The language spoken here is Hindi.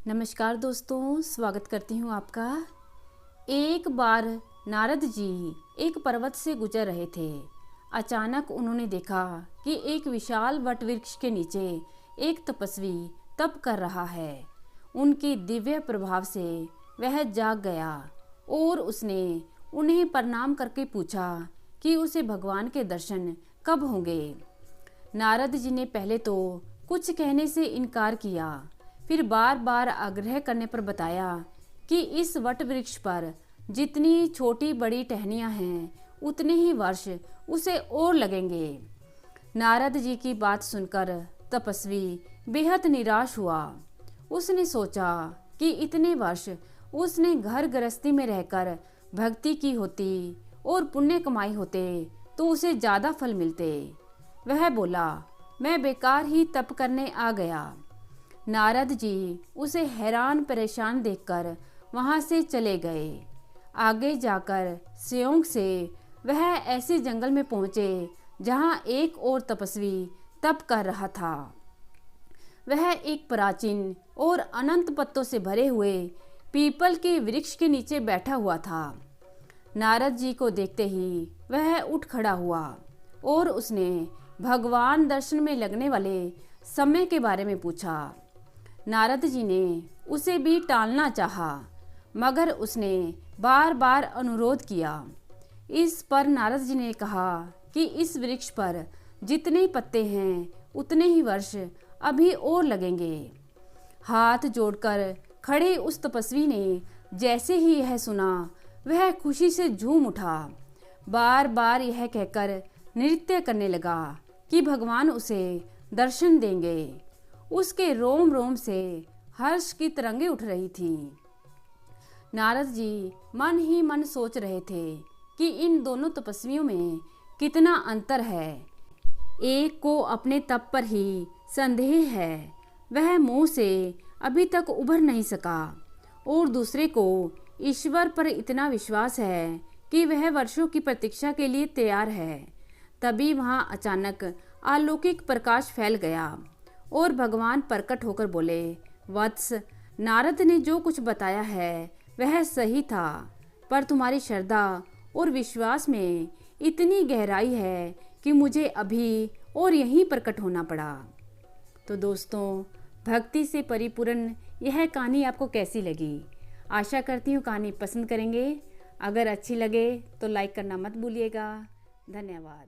नमस्कार दोस्तों, स्वागत करती हूँ आपका। एक बार नारद जी एक पर्वत से गुजर रहे थे। अचानक उन्होंने देखा कि एक विशाल वट वृक्ष के नीचे एक तपस्वी तप कर रहा है। उनके दिव्य प्रभाव से वह जाग गया और उसने उन्हें प्रणाम करके पूछा कि उसे भगवान के दर्शन कब होंगे। नारद जी ने पहले तो कुछ कहने से इनकार किया, फिर बार बार आग्रह करने पर बताया कि इस वट वृक्ष पर जितनी छोटी बड़ी टहनियाँ हैं उतने ही वर्ष उसे और लगेंगे। नारद जी की बात सुनकर तपस्वी बेहद निराश हुआ। उसने सोचा कि इतने वर्ष उसने घर गृहस्थी में रहकर भक्ति की होती और पुण्य कमाई होते तो उसे ज़्यादा फल मिलते। वह बोला, मैं बेकार ही तप करने आ गया। नारद जी उसे हैरान परेशान देखकर वहां से चले गए। आगे जाकर स्योंग से वह ऐसे जंगल में पहुंचे जहां एक और तपस्वी तप कर रहा था। वह एक प्राचीन और अनंत पत्तों से भरे हुए पीपल के वृक्ष के नीचे बैठा हुआ था। नारद जी को देखते ही वह उठ खड़ा हुआ और उसने भगवान दर्शन में लगने वाले समय के बारे में पूछा। नारद जी ने उसे भी टालना चाहा, मगर उसने बार बार अनुरोध किया। इस पर नारद जी ने कहा कि इस वृक्ष पर जितने पत्ते हैं उतने ही वर्ष अभी और लगेंगे। हाथ जोड़कर खड़े उस तपस्वी ने जैसे ही यह सुना वह खुशी से झूम उठा। बार बार यह कहकर नृत्य करने लगा कि भगवान उसे दर्शन देंगे। उसके रोम रोम से हर्ष की तरंगें उठ रही थी। नारद जी मन ही मन सोच रहे थे कि इन दोनों तपस्वियों में कितना अंतर है। एक को अपने तप पर ही संदेह है, वह मोह से अभी तक उभर नहीं सका, और दूसरे को ईश्वर पर इतना विश्वास है कि वह वर्षों की प्रतीक्षा के लिए तैयार है। तभी वहां अचानक अलौकिक प्रकाश फैल गया और भगवान प्रकट होकर बोले, वत्स, नारद ने जो कुछ बताया है वह सही था, पर तुम्हारी श्रद्धा और विश्वास में इतनी गहराई है कि मुझे अभी और यहीं प्रकट होना पड़ा। तो दोस्तों, भक्ति से परिपूर्ण यह कहानी आपको कैसी लगी? आशा करती हूँ कहानी पसंद करेंगे। अगर अच्छी लगे तो लाइक करना मत भूलिएगा। धन्यवाद।